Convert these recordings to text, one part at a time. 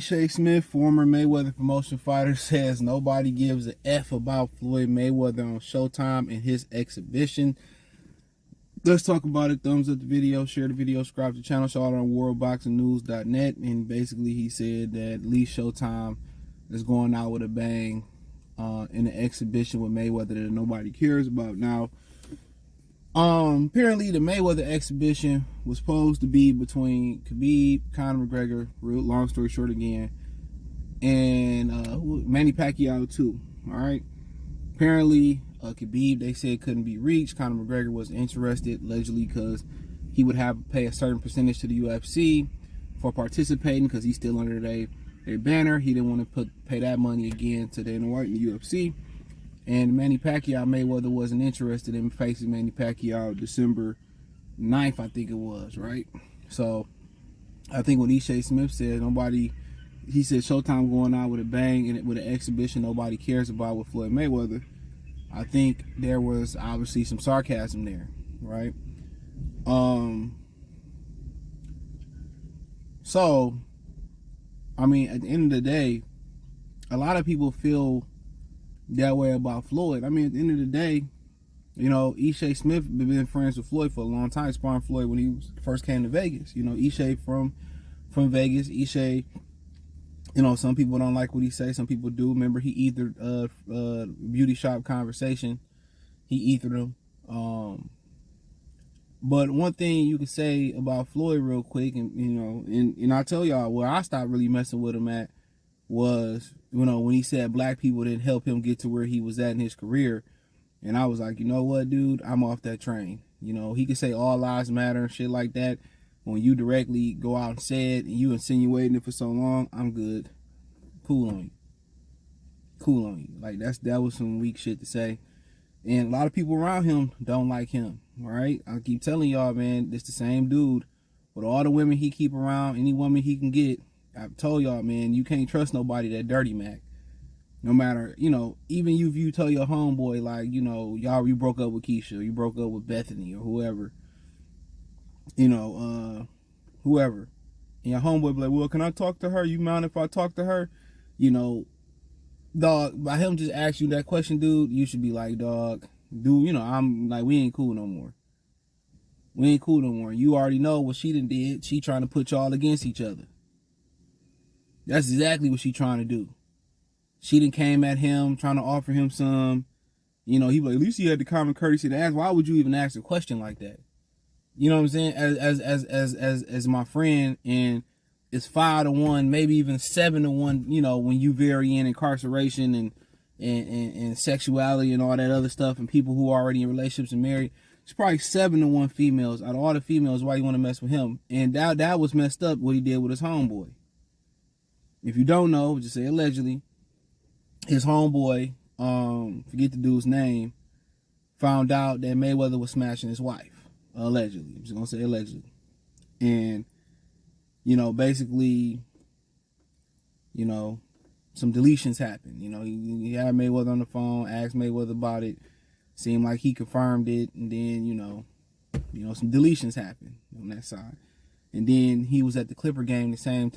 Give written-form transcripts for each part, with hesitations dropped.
Ishe Smith, former Mayweather promotion fighter, says nobody gives a F about Floyd Mayweather on Showtime and his exhibition. Let's talk about it. Thumbs up the video, share the video, subscribe to the channel, shout out on worldboxingnews.net. And basically he said that at least Showtime is going out with a bang in an exhibition with Mayweather that nobody cares about. Now, apparently the Mayweather exhibition was supposed to be between Khabib, Conor McGregor, real long story short again, and Manny Pacquiao too. All right. Apparently, Khabib, they said, couldn't be reached. Conor McGregor was interested, allegedly, because he would have to pay a certain percentage to the UFC for participating, because he's still under their banner. He didn't want to pay that money again to Dana White in the UFC. And Manny Pacquiao, Mayweather wasn't interested in facing Manny Pacquiao December 9th, I think it was, right? So I think what Ishe Smith said, he said Showtime going out with a bang and with an exhibition nobody cares about with Floyd Mayweather. I think there was obviously some sarcasm there, right? So, I mean, at the end of the day, a lot of people feel that way about Floyd. I mean, at the end of the day, you know, Ishe Smith been friends with Floyd for a long time, sparring Floyd when he first came to Vegas. You know, Ishe from Vegas. Ishe, you know, some people don't like what he say, some people do. Remember, he ethered Beauty Shop Conversation. He ethered him. But one thing you could say about Floyd real quick, and you know, and I tell y'all where I stopped really messing with him at was, you know, when he said black people didn't help him get to where he was at in his career. And I was like, you know what, dude, I'm off that train. You know, he could say all lives matter and shit like that. When you directly go out and say it and you insinuating it for so long, I'm good. Cool on you. Cool on you. Like, that was some weak shit to say. And a lot of people around him don't like him, right? I keep telling y'all, man, it's the same dude. With all the women he keep around, any woman he can get, I've told y'all, man, you can't trust nobody that dirty Mac. No matter, you know, even if you tell your homeboy, like, you know, you broke up with Keisha, you broke up with Bethany or whoever, you know, whoever. And your homeboy be like, well, can I talk to her? You mind if I talk to her? You know, dog, by him just ask you that question, dude, you should be like, dog, dude, you know, I'm like, we ain't cool no more. We ain't cool no more. You already know what she done did. She trying to put y'all against each other. That's exactly what she trying to do. She done came at him, trying to offer him some, you know, he like, at least he had the common courtesy to ask, why would you even ask a question like that? You know what I'm saying? As my friend, and it's 5-1, maybe even 7-1, you know, when you vary in incarceration and sexuality and all that other stuff, and people who are already in relationships and married, it's probably 7-1 females. Out of all the females, why you want to mess with him? And that was messed up, what he did with his homeboy. If you don't know, just say allegedly, his homeboy, forget the dude's name, found out that Mayweather was smashing his wife. Allegedly. I'm just going to say allegedly. And, you know, basically, you know, some deletions happened. You know, he had Mayweather on the phone, asked Mayweather about it. Seemed like he confirmed it. And then, you know, some deletions happened on that side. And then he was at the Clipper game the same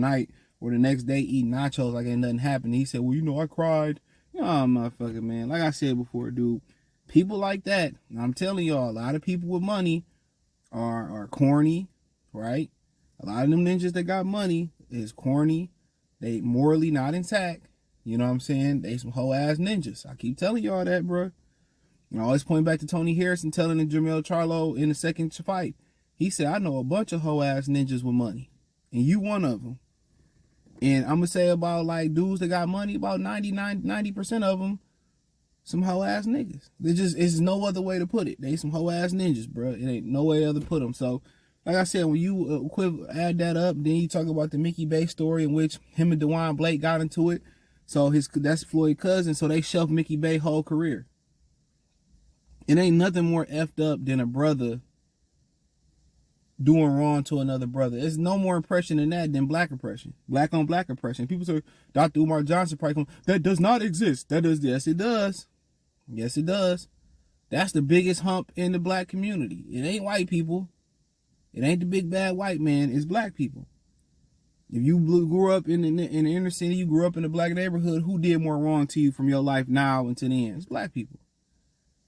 night, or the next day, eating nachos like ain't nothing happened. He said, well, you know, I cried. You know, motherfucker, man. Like I said before, dude, people like that, I'm telling y'all, a lot of people with money are corny, right? A lot of them ninjas that got money is corny. They morally not intact. You know what I'm saying? They some whole ass ninjas. I keep telling y'all that, bro. And I always point back to Tony Harrison telling Jermell Charlo in the second fight. He said, I know a bunch of whole ass ninjas with money, and you one of them. And I'm going to say about like dudes that got money, about 90% of them, some hoe ass niggas. It's no other way to put it. They some hoe ass ninjas, bro. It ain't no way other to put them. So, like I said, when you add that up, then you talk about the Mickey Bay story in which him and DeJuan Blake got into it. So that's Floyd's cousin. So they shelved Mickey Bay's whole career. It ain't nothing more effed up than a brother doing wrong to another brother. There's no more oppression than that than black oppression. Black on black oppression. People say, Dr. Umar Johnson probably come, that does not exist. That does. Yes, it does. Yes, it does. That's the biggest hump in the black community. It ain't white people. It ain't the big bad white man. It's black people. If you grew up in the inner city, you grew up in a black neighborhood, who did more wrong to you from your life now until the end? It's black people.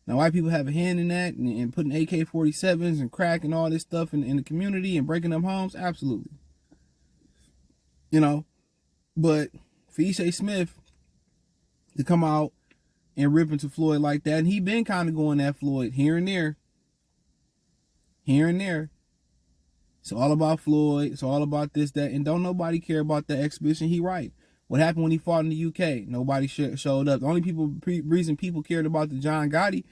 Now, white people have a hand in that and putting AK-47s and crack and all this stuff in the community and breaking up homes? Absolutely. You know, but for Ishe Smith to come out and rip into Floyd like that, and he been kind of going at Floyd here and there. It's all about Floyd. It's all about this, that, and don't nobody care about that exhibition. He right. What happened when he fought in the UK? Nobody showed up. The only reason people cared about the John Gotti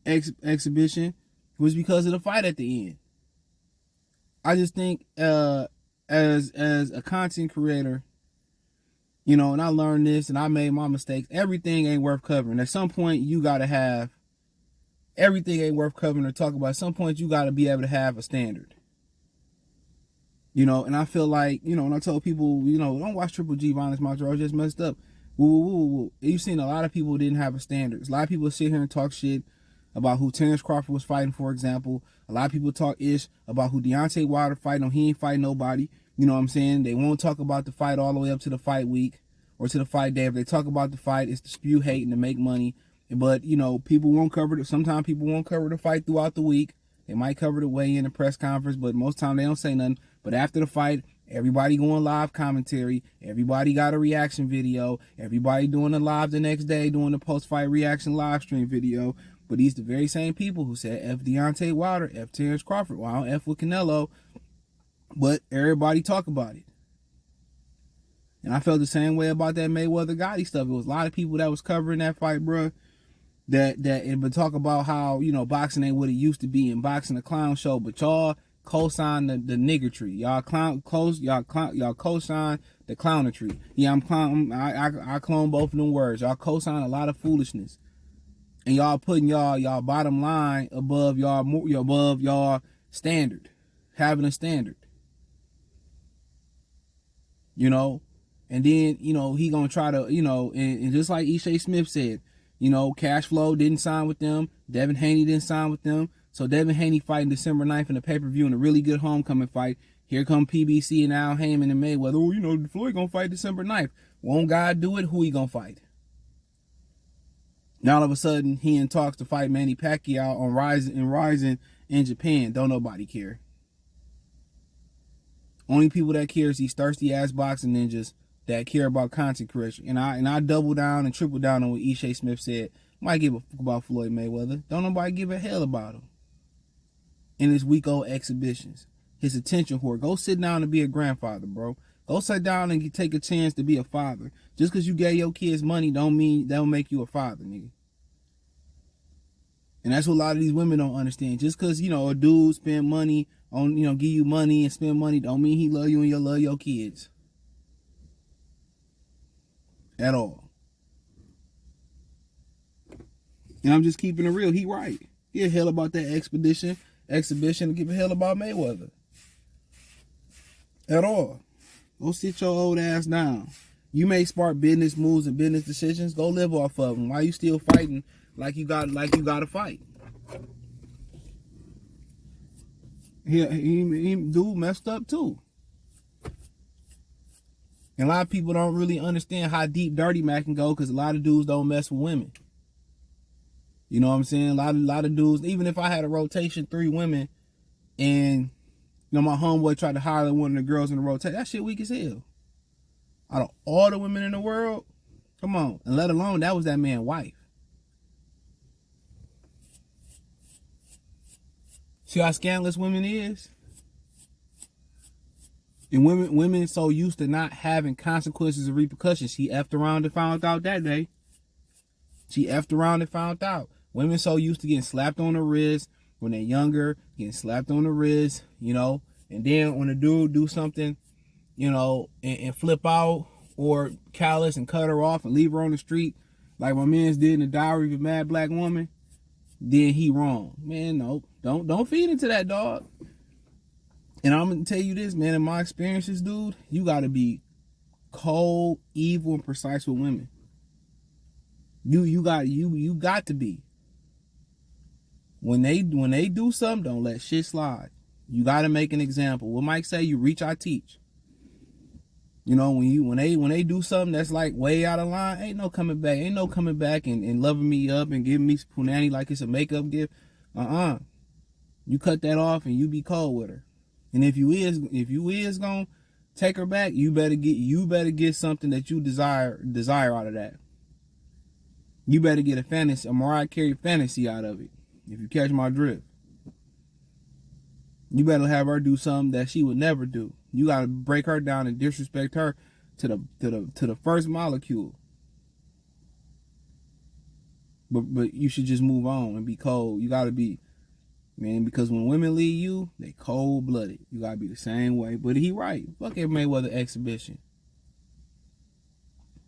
exhibition was because of the fight at the end. I just think as a content creator, you know, and I learned this and I made my mistakes, everything ain't worth covering. At some point, you got to have, everything ain't worth covering or talk about. At some point, you got to be able to have a standard. You know, and I feel like, you know, when I told people, you know, don't watch Triple G Violence Montreal, just messed up. Woo. You've seen a lot of people who didn't have a standard. A lot of people sit here and talk shit about who Terrence Crawford was fighting, for example. A lot of people talk ish about who Deontay Wilder fighting. No, he ain't fighting nobody. You know what I'm saying? They won't talk about the fight all the way up to the fight week or to the fight day. If they talk about the fight, it's to spew hate and to make money. But, you know, people won't cover it. Sometimes people won't cover the fight throughout the week. They might cover the weigh-in and press conference, but most time they don't say nothing. But after the fight, everybody going live commentary. Everybody got a reaction video. Everybody doing the live the next day, doing the post-fight reaction live stream video. But these the very same people who said F Deontay Wilder, F Terrence Crawford, well, I don't F with Canelo. But everybody talk about it. And I felt the same way about that Mayweather Gotti stuff. It was a lot of people that was covering that fight, bro. But talk about how, you know, boxing ain't what it used to be, and boxing a clown show, but y'all co-sign the niggertry. Y'all co-sign the clownetry. Yeah, I clone both of them words. Y'all co-sign a lot of foolishness. And y'all putting y'all bottom line above y'all standard. Having a standard. You know? And then, you know, he gonna try to, you know, and just like Ishe Smith said, you know, Cash Flow didn't sign with them. Devin Haney didn't sign with them. So Devin Haney fighting December 9th in a pay-per-view in a really good homecoming fight. Here come PBC and Al Heyman and Mayweather. Oh, you know, Floyd gonna fight December 9th. Won't God do it? Who he gonna fight? Now all of a sudden, he in talks to fight Manny Pacquiao on Rising in Japan. Don't nobody care. Only people that care is these thirsty ass boxing ninjas that care about content creation. And I double down and triple down on what Ishe Smith said. Might give a fuck about Floyd Mayweather. Don't nobody give a hell about him. In his week old exhibitions. His attention whore. Go sit down and be a grandfather, bro. Go sit down and take a chance to be a father. Just because you gave your kids money don't make you a father, nigga. And that's what a lot of these women don't understand. Just because, you know, a dude spend money on, you know, give you money and spend money don't mean he love you and you love your kids. At all. And I'm just keeping it real. He right. He a hell about that exhibition and give a hell about Mayweather. At all. Go sit your old ass down. You may smart business moves and business decisions. Go live off of them. Why you still fighting like you got to fight? He dude messed up too. And a lot of people don't really understand how deep Dirty Mac can go because a lot of dudes don't mess with women. You know what I'm saying? A lot of dudes, even if I had a rotation 3 women and, you know, my homeboy tried to hire one of the girls in the rotation, that shit weak as hell. Out of all the women in the world, come on. And let alone that was that man's wife. See how scandalous women is? And women so used to not having consequences and repercussions. She effed around and found out that day. She effed around and found out. Women so used to getting slapped on the wrist when they're younger, getting slapped on the wrist, you know. And then when a dude do something, you know, and flip out or callous and cut her off and leave her on the street, like my man's did in The Diary of a Mad Black Woman, then he wrong. Man, no. Don't feed into that, dog. And I'm gonna tell you this, man, in my experiences, dude, you gotta be cold, evil, and precise with women. You got to be. When they do something, don't let shit slide. You gotta make an example. What Mike say, you reach, I teach. You know, when they do something that's like way out of line, ain't no coming back. Ain't no coming back and loving me up and giving me punani like it's a makeup gift. You cut that off and you be cold with her. And if you is gonna take her back, you better get something that you desire out of that. You better get a Mariah Carey fantasy out of it. If you catch my drift. You better have her do something that she would never do. You gotta break her down and disrespect her to the first molecule. But you should just move on and be cold. You gotta be, man, because when women leave you, they cold blooded. You gotta be the same way. But he right. Fuck every Mayweather exhibition.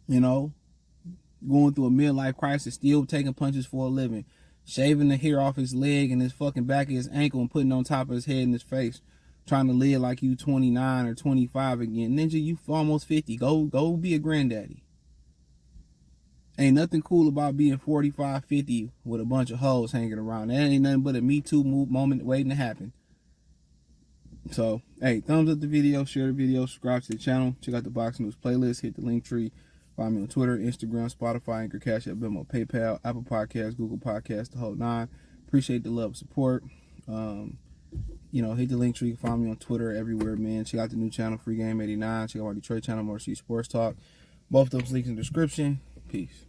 You know, going through a midlife crisis, still taking punches for a living, shaving the hair off his leg and his fucking back of his ankle and putting on top of his head and his face, trying to live like you 29 or 25 again. Ninja, you almost 50. Go be a granddaddy. Ain't nothing cool about being 45, 50 with a bunch of hoes hanging around. That ain't nothing but a Me Too moment waiting to happen. So, hey, thumbs up the video, share the video, subscribe to the channel, check out the Box News playlist, hit the link tree, find me on Twitter, Instagram, Spotify, Anchor, Cash App, Venmo, PayPal, Apple Podcasts, Google Podcasts, the whole nine. Appreciate the love and support. You know, hit the link tree, find me on Twitter, everywhere, man. Check out the new channel, Free Game 89. Check out my Detroit channel, More Street Sports Talk. Both those links in the description. Peace.